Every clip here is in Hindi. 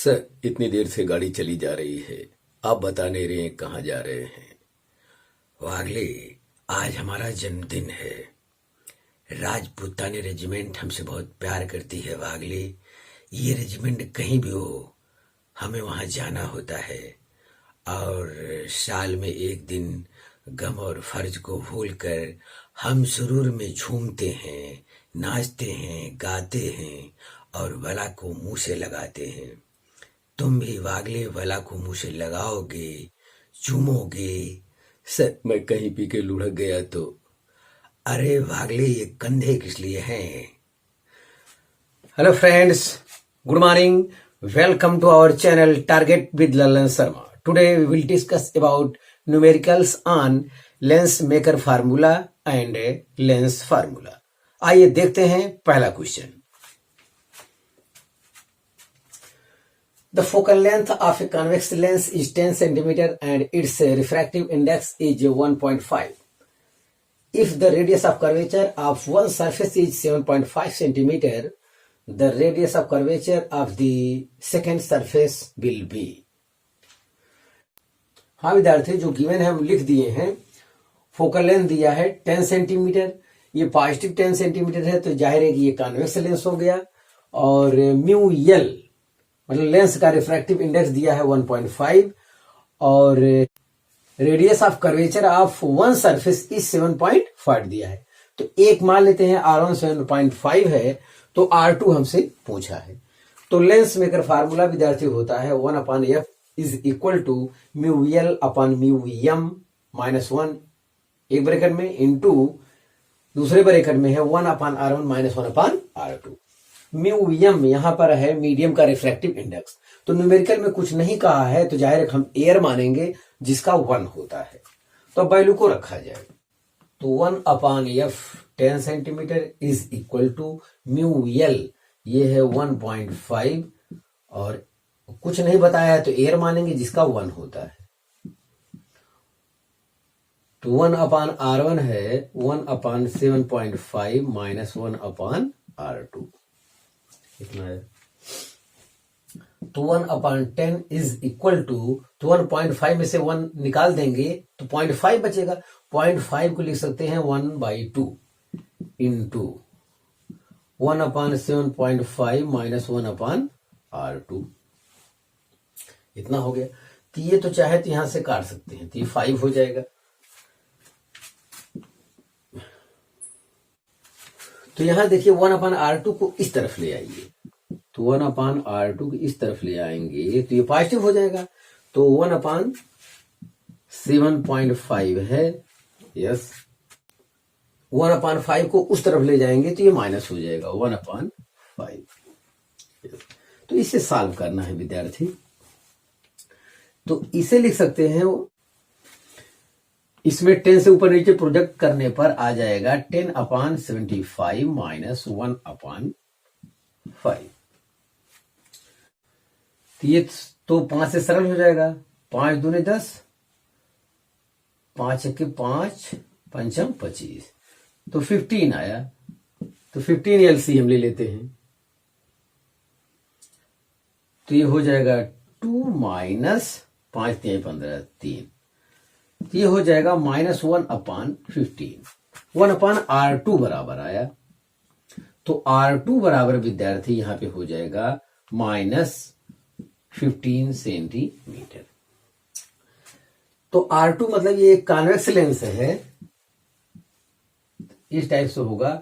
सर, इतनी देर से गाड़ी चली जा रही है। आप बता नहीं रहे हैं कहाँ जा रहे हैं। वागले, आज हमारा जन्मदिन है। राजपूतानी रेजिमेंट हमसे बहुत प्यार करती है। वागले, ये रेजिमेंट कहीं भी हो, हमें वहाँ जाना होता है। और साल में एक दिन गम और फर्ज को भूलकर हम सुरूर में झूमते हैं, नाचते हैं, गाते हैं और भला को मुंह से लगाते हैं। तुम भी वागले भला को मुंह से लगाओगे, चूमोगे। सर, मैं कहीं पी के लुढ़क गया तो? अरे वागले, ये कंधे किस लिए हैं? Hello friends, good morning. Welcome to our channel Target with Lalan Sharma. Today we will discuss about numericals on lens maker formula and lens formula. आइए देखते हैं पहला question. The focal length of a convex lens is 10 cm and its refractive index is 1.5. If the radius of curvature of one surface is 7.5 cm, the radius of curvature of the second surface will be. हाँ विद्यार्थी, जो गिवन है हम लिख दिए हैं। फोकल लेंथ दिया है 10 सेंटीमीटर, ये पॉजिटिव 10 सेंटीमीटर है तो जाहिर है कि ये कॉन्वेक्स लेंस हो गया। और म्यू एल मतलब लेंस का रिफ्रैक्टिव इंडेक्स दिया है 1.5 और radius of curvature of one surface is 7.5 दिया है। तो एक मान लेते हैं R1 7.5 है तो R2 हमसे पूछा है। तो लेंस मेकर फार्मूला विद्यार्थी होता है 1/f is equal to mu L upon mu M minus 1 एक ब्रैकेट में इंटू दूसरे ब्रैकेट में है 1/R1 minus 1/R2। Mu M यहां पर है मीडियम का रिफ्रैक्टिव इंडेक्स। तो न्यूमेरिकल में कुछ नहीं कहा है तो जाहिर हम एयर मानेंगे जिसका 1 होता है। तो वैल्यू को रखा जाए तो 1/f 10 centimetre is equal to mu L, ये है 1.5 और कुछ नहीं बताया है तो एयर मानेंगे जिसका 1 होता है। तो 1/R1 है 1/7.5 माइनस 1/R2 इतना है। तो 1/10 इज इक्वल टू, तो 1.5 में से 1 निकाल देंगे तो 0.5 बचेगा। 0.5 को लिख सकते हैं 1/2 इंटू 1/7.5 माइनस 1/R2 इतना हो गया। तो ये तो चाहे तो यहां से काट सकते हैं तो ये 5 हो जाएगा। तो यहां देखिए 1/R2 को इस तरफ ले आइए, तो 1/R2 को इस तरफ ले आएंगे तो ये पॉजिटिव हो जाएगा। तो 1/7.5 है, यस। 1/5 को उस तरफ ले जाएंगे तो ये माइनस हो जाएगा 1/5। तो इसे सॉल्व करना है विद्यार्थी। तो इसे लिख सकते हैं, इसमें 10 से ऊपर नीचे प्रोजेक्ट करने पर आ जाएगा 10/75 माइनस 1/5। ये तो 5 से सरल हो जाएगा। 5 दूने 10, 5 के 5, 5 25, तो 15 आया। तो 15 एलसीएम ले लेते हैं तो ये हो जाएगा 2 माइनस 5 3 15 3, तो ये हो जाएगा माइनस 1/15। 1/R2 बराबर आया। तो R2 बराबर विद्यार्थी यहां पे हो जाएगा माइनस 15 सेंटीमीटर। तो R2 मतलब ये एक कॉन्वेक्स लेंस है, इस टाइप से होगा।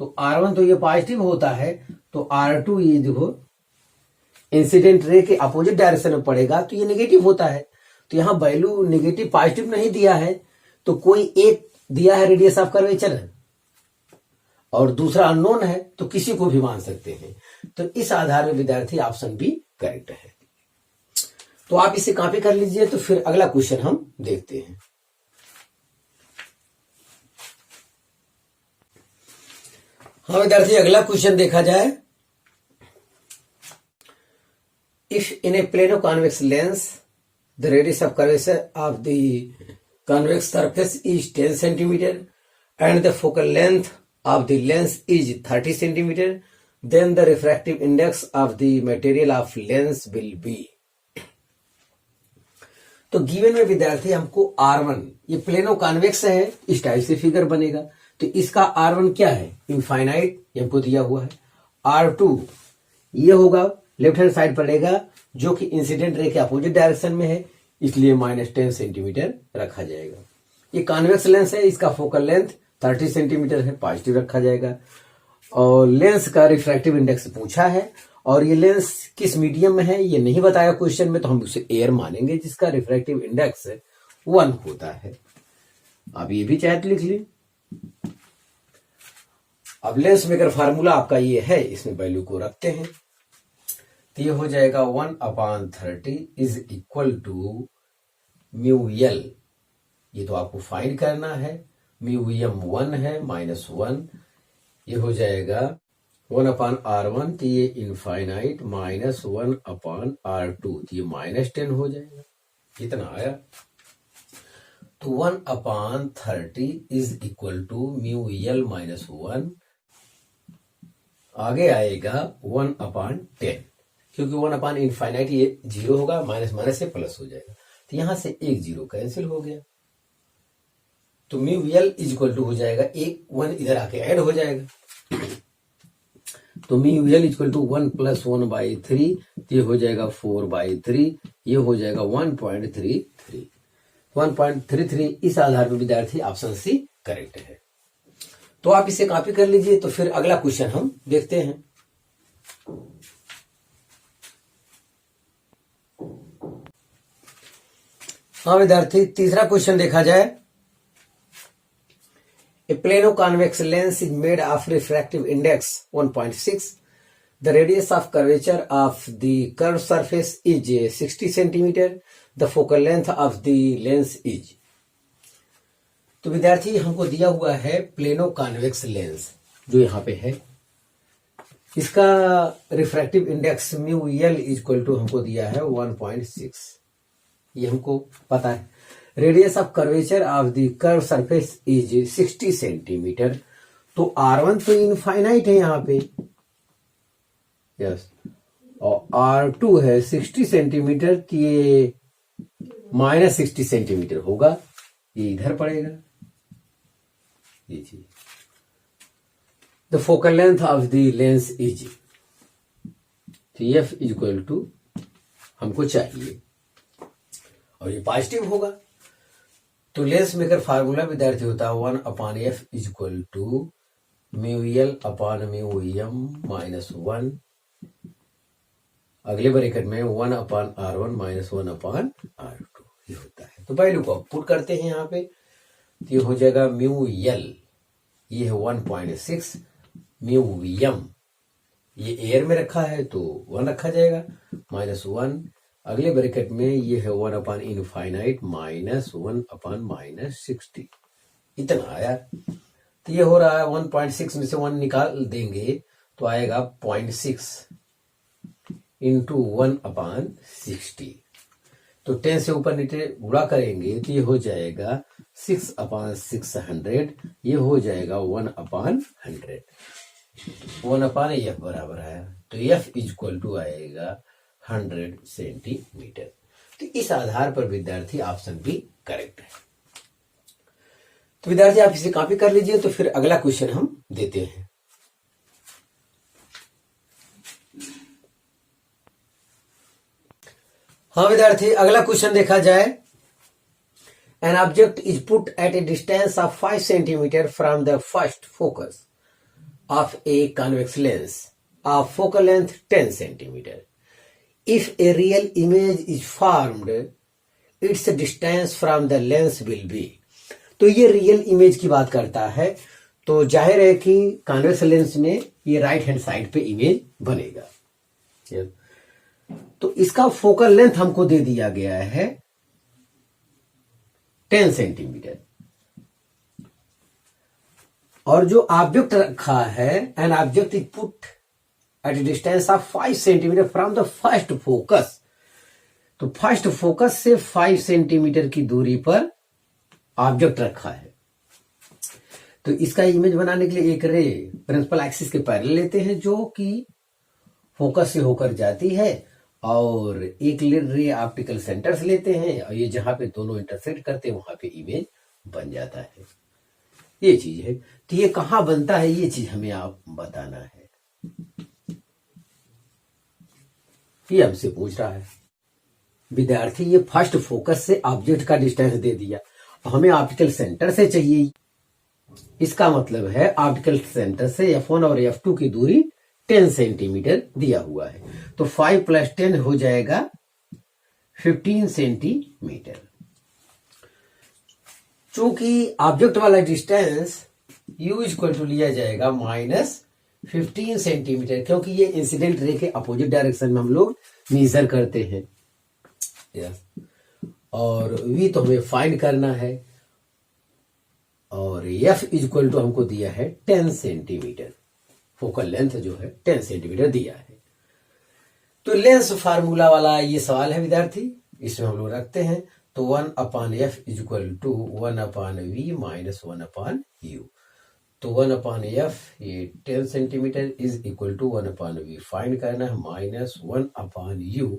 तो R1 तो ये पॉजिटिव होता है तो R2 ये देखो इंसिडेंट रे के अपोजिट डायरेक्शन में पड़ेगा तो ये नेगेटिव होता है। तो यहां वैल्यू नेगेटिव पॉजिटिव नहीं दिया है तो कोई एक दिया है रेडियस ऑफ कर्वेचर और दूसरा अननोन है तो किसी को भी मान सकते हैं। तो इस आधार में विद्यार्थी ऑप्शन बी करेक्ट है। तो आप इसे कॉपी कर लीजिए। तो फिर अगला क्वेश्चन हम देखते हैं। हाँ विद्यार्थी, अगला क्वेश्चन देखा जाए। If in A plano convex lens the radius of curvature of the convex surface is 10 centimetre and the focal length of the lens is 30 centimetre, then the refractive index of the material of lens will be। तो गिवन में विद्यार्थी हमको R1, ये प्लेनो कॉन्वेक्स है, इस टाइप से फिगर बनेगा। तो इसका R1 क्या है, इनफाइनाइट, ये हमको दिया हुआ है। R2 ये होगा लेफ्ट हैंड साइड पड़ेगा, जो कि इंसिडेंट रे के अपोजिट डायरेक्शन में है, इसलिए -10 सेंटीमीटर रखा जाएगा। ये कॉन्वेक्स लेंस है, इसका फोकल लेंथ 30 सेंटीमीटर है, पॉजिटिव रखा जाएगा। और लेंस का रिफ्रैक्टिव इंडेक्स पूछा है, और ये लेंस किस मीडियम में है ये नहीं बताया क्वेश्चन में, तो हम उसे एयर मानेंगे, जिसका रिफ्रैक्टिव इंडेक्स 1 होता है। अब ये भी चाहे तो लिख ली। अब लेंस मेकर फार्मूला आपका ये है, इसमें वैल्यू को रखते हैं, तो ये हो जाएगा 1/30 is equal to mu L, ये तो आपको फाइंड करना है। म्यू एम 1 है, -1, ये हो जाएगा 1/R1, तो ये इनफाइनाइट, -1/R2, तो ये -10 हो जाएगा। कितना आया, तो 1/30 is equal to mu L -1, आगे आएगा 1/10, क्योंकि 1/इनफाइनाइट ये 0 होगा, माइनस माइनस से प्लस हो जाएगा, तो यहां से एक 0 कैंसिल हो गया, तो mu L is equal to हो जाएगा, एक 1 इधर आके ऐड हो जाएगा, तो म्यू एल इक्वल टू 1 + 1/3, ये हो जाएगा 4/3, ये हो जाएगा 1.33। 1.33 इस आधार पर विद्यार्थी ऑप्शन सी करेक्ट है। तो आप इसे कॉपी कर लीजिए। तो फिर अगला क्वेश्चन हम देखते हैं। हाँ विद्यार्थी, तीसरा क्वेश्चन देखा जाए। A plano convex lens is made of refractive index 1.6. The radius of curvature of the curved surface is 60 centimeter. The focal length of the lens is। तो विद्यार्थी हमको दिया हुआ है प्लेनो कॉन्वेक्स लेंस, जो यहाँ पे है, इसका refractive index mu L equal to हमको दिया है 1.6, ये हमको पता है। Radius of curvature of the curve surface is 60 centimetre. तो R1 तो इनफाइनाइट है यहाँ पे, यस, और R2 है 60 सेंटीमीटर, तो ये -60 सेंटीमीटर होगा, ये इधर पड़ेगा, ये चीज। The focal length of the lens is, तो F इक्वल टू हमको चाहिए, और ये पॉजिटिव होगा। तो लेंस मेकर फार्मूला विद्यार्थी होता है 1/F is equal to mu L upon mu M -1, अगले ब्रैकेट में 1/R1 -1/R2, ये होता है। तो वैल्यू को पुट करते हैं यहाँ पे, तो ये हो जाएगा म्यू एल, ये है 1.6, म्यू एम ये एयर में रखा है तो 1 रखा जाएगा, -1, अगले ब्रैकेट में ये है 1/इनफाइनाइट -1/-60, इतना आया। तो ये हो रहा है 1.6 में से 1 निकाल देंगे तो आएगा 0.6 इंटू 1/60। तो 10 से ऊपर नीचे गुणा करेंगे तो ये हो जाएगा 6/600, ये हो जाएगा 1/100। 1/F बराबर है, तो F इक्वल टू आएगा 100 सेंटीमीटर। तो इस आधार पर विद्यार्थी ऑप्शन बी करेक्ट है। तो विद्यार्थी आप इसे कॉपी कर लीजिए। तो फिर अगला क्वेश्चन हम देते हैं। हाँ विद्यार्थी, अगला क्वेश्चन देखा जाए। An object is put at a distance of 5 centimetre from the first focus of A convex lens of focal length 10 centimetre. If a real image is formed, its distance from the lens will be। तो ये रियल इमेज की बात करता है, तो जाहिर है कि कॉन्वेक्स लेंस में ये राइट हैंड साइड पे इमेज बनेगा। तो इसका फोकल लेंथ हमको दे दिया गया है 10 सेंटीमीटर, और जो ऑब्जेक्ट रखा है, N object is put at a distance of 5 centimetre from the first focus. तो फर्स्ट फोकस से 5 सेंटीमीटर की दूरी पर ऑब्जेक्ट रखा है। तो इसका इमेज बनाने के लिए एक रे प्रिंसिपल एक्सिस के पैरेलल लेते हैं जो कि फोकस से होकर जाती है, और एक रे ऑप्टिकल सेंटर से लेते हैं, और ये जहां पे दोनों इंटरसेक्ट करते हैं वहां पे इमेज बन जाता है। ये चीज है। तो ये कहाँ बनता है, ये चीज हमें आप बताना है। ये हमसे पूछ रहा है विद्यार्थी, ये फर्स्ट फोकस से ऑब्जेक्ट का डिस्टेंस दे दिया, हमें ऑप्टिकल सेंटर से चाहिए। इसका मतलब है ऑप्टिकल सेंटर से F1 और F2 की दूरी 10 सेंटीमीटर दिया हुआ है, तो 5 + 10 हो जाएगा 15 सेंटीमीटर। चूंकि ऑब्जेक्ट वाला डिस्टेंस U इक्वल टू लिया जाएगा -15 सेंटीमीटर, क्योंकि ये इंसिडेंट रे के अपोजिट डायरेक्शन में हम लोग मेजर करते हैं। और V तो हमें फाइंड करना है, और F इक्वल टू हमको दिया है 10 सेंटीमीटर। फोकल लेंथ जो है 10 सेंटीमीटर दिया है। तो लेंस फार्मूला वाला ये सवाल है विद्यार्थी, इसमें हम लोग रखते हैं। तो 1/F equal to 1/V minus 1/U। तो 1/F ये 10 centimetre is equal to 1/V find करना है, माइनस 1/U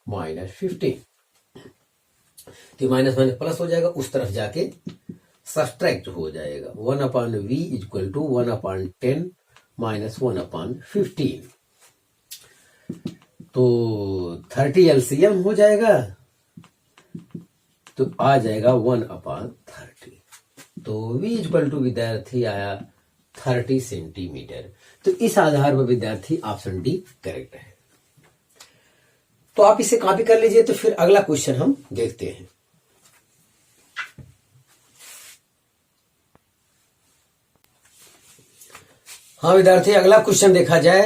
माइनस 15। तो माइनस माइनस प्लस हो जाएगा, उस तरफ जाके सब्ट्रैक्ट हो जाएगा। 1/V equal to 1/10 minus 1/15। तो 30 LCM हो जाएगा, तो आ जाएगा 1/30। तो V इक्वल टू विद्यार्थी आया 30 सेंटीमीटर। तो इस आधार पर विद्यार्थी ऑप्शन डी करेक्ट है। तो आप इसे कॉपी कर लीजिए। तो फिर अगला क्वेश्चन हम देखते हैं। हाँ विद्यार्थी, अगला क्वेश्चन देखा जाए।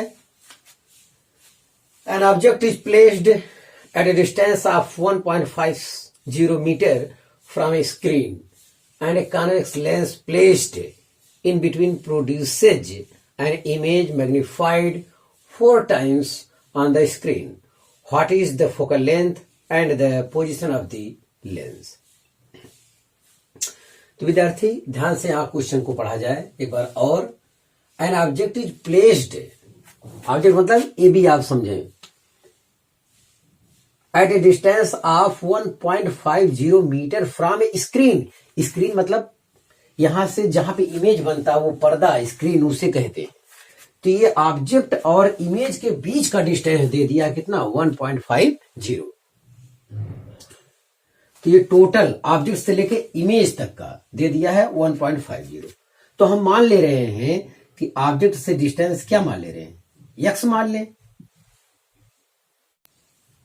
An object is placed at a distance of 1.50 metre from a screen and a convex lens placed in between produces an image magnified 4 times on the screen. What is the focal length and the position of the lens? तो विद्यार्थी ध्यान से आप क्वेश्चन को पढ़ा जाए एक बार और। An object is placed, object मतलब ये भी आप समझें, at a distance of 1.50 metre from a screen. Screen मतलब यहां से जहां पे इमेज बनता है वो पर्दा, स्क्रीन उसे कहते हैं। तो ये ऑब्जेक्ट और इमेज के बीच का डिस्टेंस दे दिया कितना, 1.50। तो ये टोटल ऑब्जेक्ट से लेके इमेज तक का दे दिया है 1.50। तो हम मान ले रहे हैं कि ऑब्जेक्ट से डिस्टेंस क्या मान ले रहे हैं, x मान ले।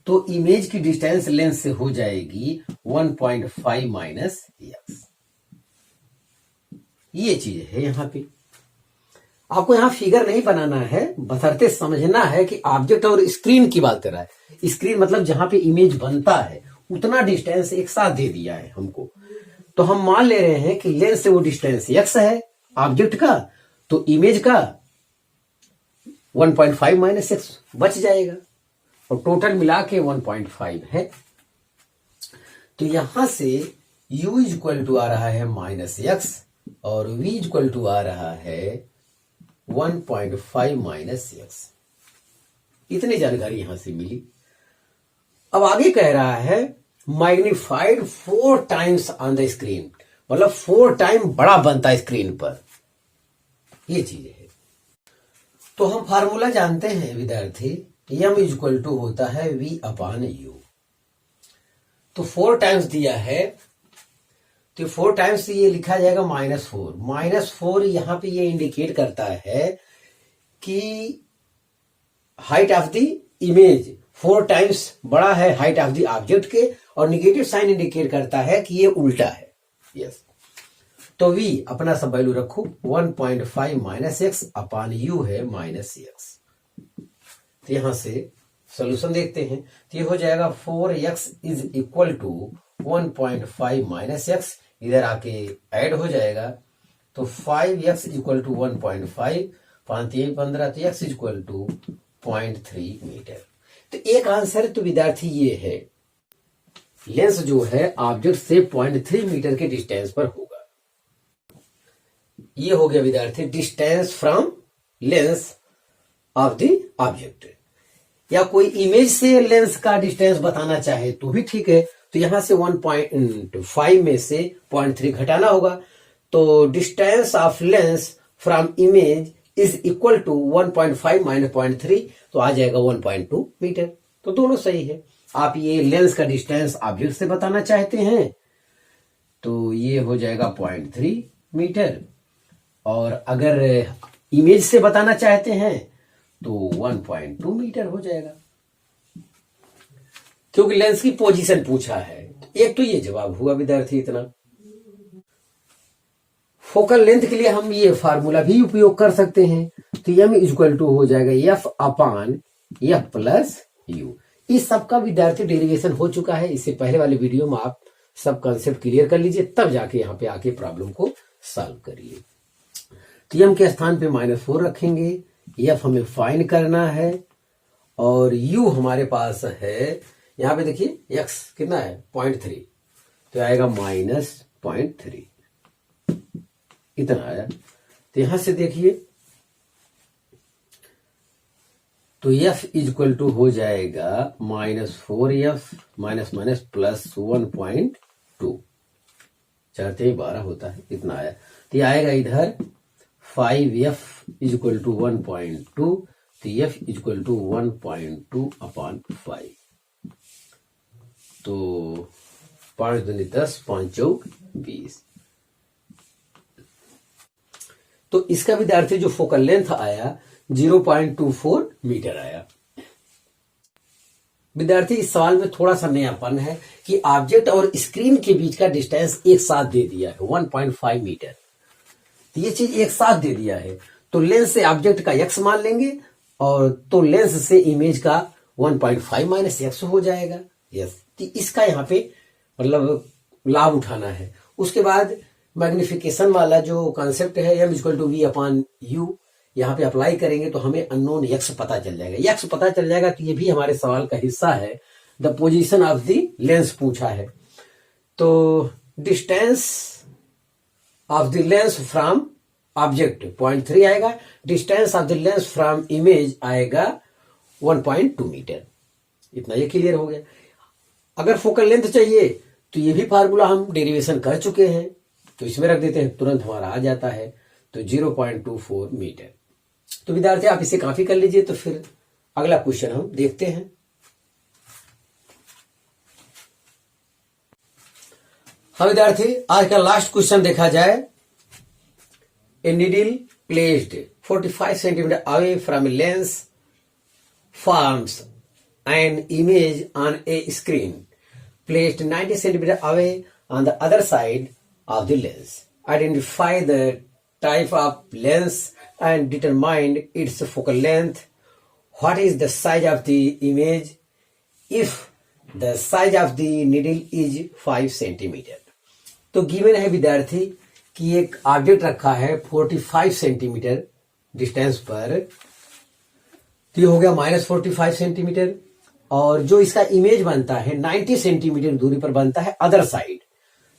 तो इमेज की डिस्टेंस लेंस से हो जाएगी 1.5 माइनस x। ये चीज है। यहां पे आपको यहां फिगर नहीं बनाना है, बशर्ते समझना है कि ऑब्जेक्ट और स्क्रीन की बात कर रहा है। स्क्रीन मतलब जहां पे इमेज बनता है उतना डिस्टेंस एक साथ दे दिया है हमको। तो हम मान ले रहे हैं कि लेंस से वो डिस्टेंस x है ऑब्जेक्ट का, तो इमेज का 1.5 माइनस x बच जाएगा, और टोटल मिला के 1.5 है। तो यहां से u इक्वल टू आ रहा है -x और v इक्वल टू आ रहा है 1.5 माइनस x। इतनी जानकारी यहां से मिली। अब आगे कह रहा है magnified 4 times on the screen, मतलब 4 टाइम बड़ा बनता है स्क्रीन पर। ये चीज है। तो हम फार्मूला जानते हैं विद्यार्थी, m इक्वल टू होता है v/u। तो 4 टाइम्स दिया है, तो 4 टाइम्स ये लिखा जाएगा -4। -4 यहां पे ये इंडिकेट करता है कि height of the image 4 times बड़ा है हाइट ऑफ द ऑब्जेक्ट के, और निगेटिव साइन इंडिकेट करता है कि ये उल्टा है। यस। तो v अपना सब वैल्यू रखो, 1.5 माइनस x अपान u है -x। तो यहां से सोल्यूशन देखते हैं। तो ये हो जाएगा 4x is equal to 1.5 minus x, इधर आके ऐड हो जाएगा। तो 5x इक्वल टू 1.5, 5 3 15, तो x इक्वल टू 0.3 मीटर। तो एक आंसर तो विद्यार्थी ये है, लेंस जो है ऑब्जेक्ट से 0.3 मीटर के डिस्टेंस पर होगा। ये हो गया विद्यार्थी distance from lens of the object. या कोई इमेज से लेंस का डिस्टेंस बताना चाहे तो भी ठीक है। तो यहां से 1.5 में से 0.3 घटाना होगा। तो distance of lens from image is equal to 1.5 minus 0.3, तो आ जाएगा 1.2 मीटर। तो दोनों सही है। आप ये लेंस का डिस्टेंस ऑब्जेक्ट से बताना चाहते हैं तो ये हो जाएगा 0.3 मीटर, और अगर इमेज से बताना चाहते हैं तो 1.2 मीटर हो जाएगा, क्योंकि लेंस की पोजीशन पूछा है। एक तो ये जवाब हुआ विद्यार्थी इतना। फोकल लेंथ के लिए हम ये फार्मूला भी उपयोग कर सकते हैं। तो m इक्वल टू हो जाएगा f upon f plus you. इस सब का विद्यार्थी डेरिवेशन हो चुका है। इससे पहले वाले वीडियो में आप सब कंसेप्ट क्लियर कर लीजिए, तब जाके यहाँ पे आके प्रॉब्लम को सॉल्व करिए। तो m के स्थान पे -4 रखेंगे, f हमें फाइंड करना है, और u हमारे पास है, यहाँ पे देखिए x कितना है 0.3, तो आएगा -0.3, इतना आया। तो यहां से देखिए तो f इक्वल टू हो जाएगा -4f माइनस माइनस प्लस 1.2, चाहते ही 12 होता है, इतना आया। तो ये आएगा इधर 5f इक्वल टू 1.2, तो f इक्वल टू 1.2 अपॉन 5। तो 5 दूनी 10, 5 चौक 20। तो इसका विद्यार्थी जो फोकल लेंथ आया 0.24 मीटर आया। विद्यार्थी इस सवाल में थोड़ा सा नयापन है कि ऑब्जेक्ट और स्क्रीन के बीच का डिस्टेंस एक साथ दे दिया है 1.5 मीटर। तो ये चीज एक साथ दे दिया है, तो लेंस से ऑब्जेक्ट का x मान लेंगे, और तो लेंस से इमेज का 1.5 माइनस x हो जाएगा। यस, तो इसका यहाँ पे मतलब लाभ उठाना है। उसके बाद मैग्निफिकेशन वाला जो कॉन्सेप्ट है m equal to v upon u, यहाँ पे अप्लाई करेंगे तो हमें अननोन x पता चल जाएगा। x पता चल जाएगा तो ये भी हमारे सवाल का हिस्सा है। The position of the lens पूछा है, तो distance of the lens from object 0.3 आएगा, distance of the lens from image आएगा 1.2 मीटर। इतना ये क्लियर हो गया। अगर फोकल लेंथ चाहिए तो ये भी फार्मूला हम डेरिवेशन कर चुके हैं, तो इसमें रख देते हैं, तुरंत हमारा आ जाता है। तो 0.24 मीटर। तो विद्यार्थी आप इसे कॉपी कर लीजिए। तो फिर अगला क्वेश्चन हम देखते हैं। हाँ विद्यार्थी, आज का लास्ट क्वेश्चन देखा जाए। A needle placed 45 centimetre away from a lens forms an image on A screen placed 90 centimeter away on the other side of the lens. Identify the type of lens and determine its focal length. What is the size of the image if the size of the needle is 5 centimeter? तो गिवन है विद्यार्थी कि एक ऑब्जेक्ट रखा है 45 सेंटीमीटर डिस्टेंस पर, तो ये हो गया -45 सेंटीमीटर, और जो इसका इमेज बनता है 90 सेंटीमीटर दूरी पर बनता है अदर साइड,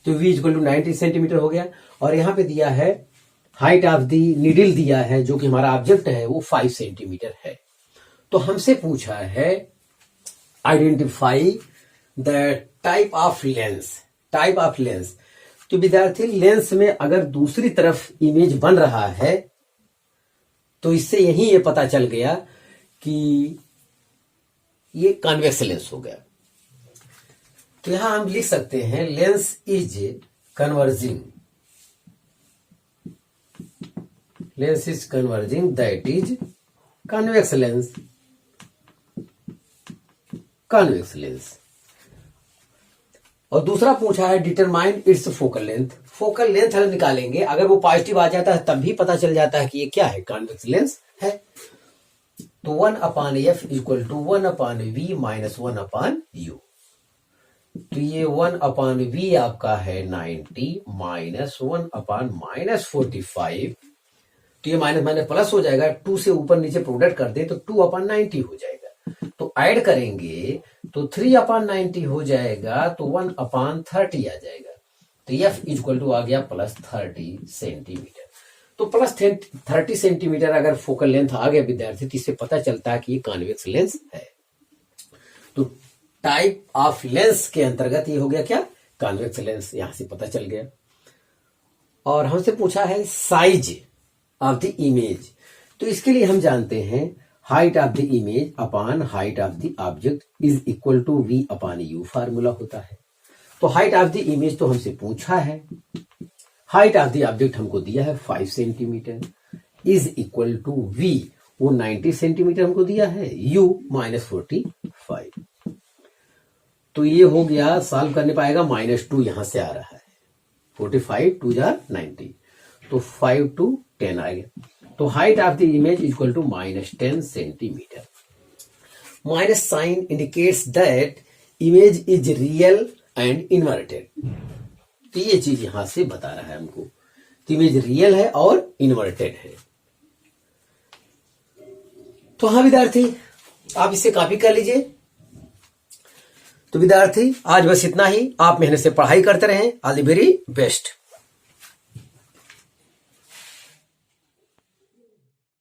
तो v इक्वल टू 90 सेंटीमीटर हो गया। और यहां पे दिया है हाइट ऑफ द नीडल दिया है, जो कि हमारा ऑब्जेक्ट है वो 5 सेंटीमीटर है। तो हमसे पूछा है identify the type of lens. Type of lens, तो विद्यार्थी लेंस में अगर दूसरी तरफ इमेज बन रहा है तो इससे यही ये पता चल गया कि ये कॉन्वेक्स लेंस हो गया। तो यहां हम लिख सकते हैं lens is converging, lens is converging, that is convex lens. Convex lens. और दूसरा पूछा है determine its focal length. Focal length हम निकालेंगे, अगर वो पॉजिटिव आ जाता है तब भी पता चल जाता है कि ये क्या है, कॉन्वेक्स लेंस है। तो 1/f equal to 1/v minus 1/u। तो ये 1/v आपका है 90 माइनस 1/-45, तो ये माइनस माइनस प्लस हो जाएगा। 2 से ऊपर नीचे प्रोडक्ट कर दे तो 2/90 हो जाएगा। तो ऐड करेंगे तो 3/90 हो जाएगा, तो 1/30 आ जाएगा। तो f इक्वल टू आ गया +30 सेंटीमीटर। तो प्लस 30 सेंटीमीटर अगर फोकल लेंथ आ गया विद्यार्थी, तो इससे पता चलता है कि ये कॉन्वेक्स लेंस है। तो टाइप ऑफ लेंस के अंतर्गत ये हो गया क्या, कॉन्वेक्स लेंस, यहां से पता चल गया। और हमसे पूछा है साइज ऑफ द इमेज, तो इसके लिए हम जानते हैं height of the image upon height of the object is equal to v upon u formula होता है। तो हाइट ऑफ द इमेज तो हमसे पूछा है, हाइट ऑफ द ऑब्जेक्ट हमको दिया है 5 centimetre, is equal to v, वो 90 सेंटीमीटर हमको दिया है, u माइनस 45। तो ये हो गया, सॉल्व करने पाएगा, -2 यहां से आ रहा है, 45 2 जा 90, तो 5 to 10 आ गया। तो height of the image equal to -10 centimetre. Minus sign indicates that image is real and inverted. तो ये चीज यहां से बता रहा है हमको, तो इमेज रियल है और इन्वर्टेड है। तो हाँ विद्यार्थी, आप इसे कॉपी कर लीजिए। तो विद्यार्थी आज बस इतना ही, आप मेहनत से पढ़ाई करते रहें। All the very best.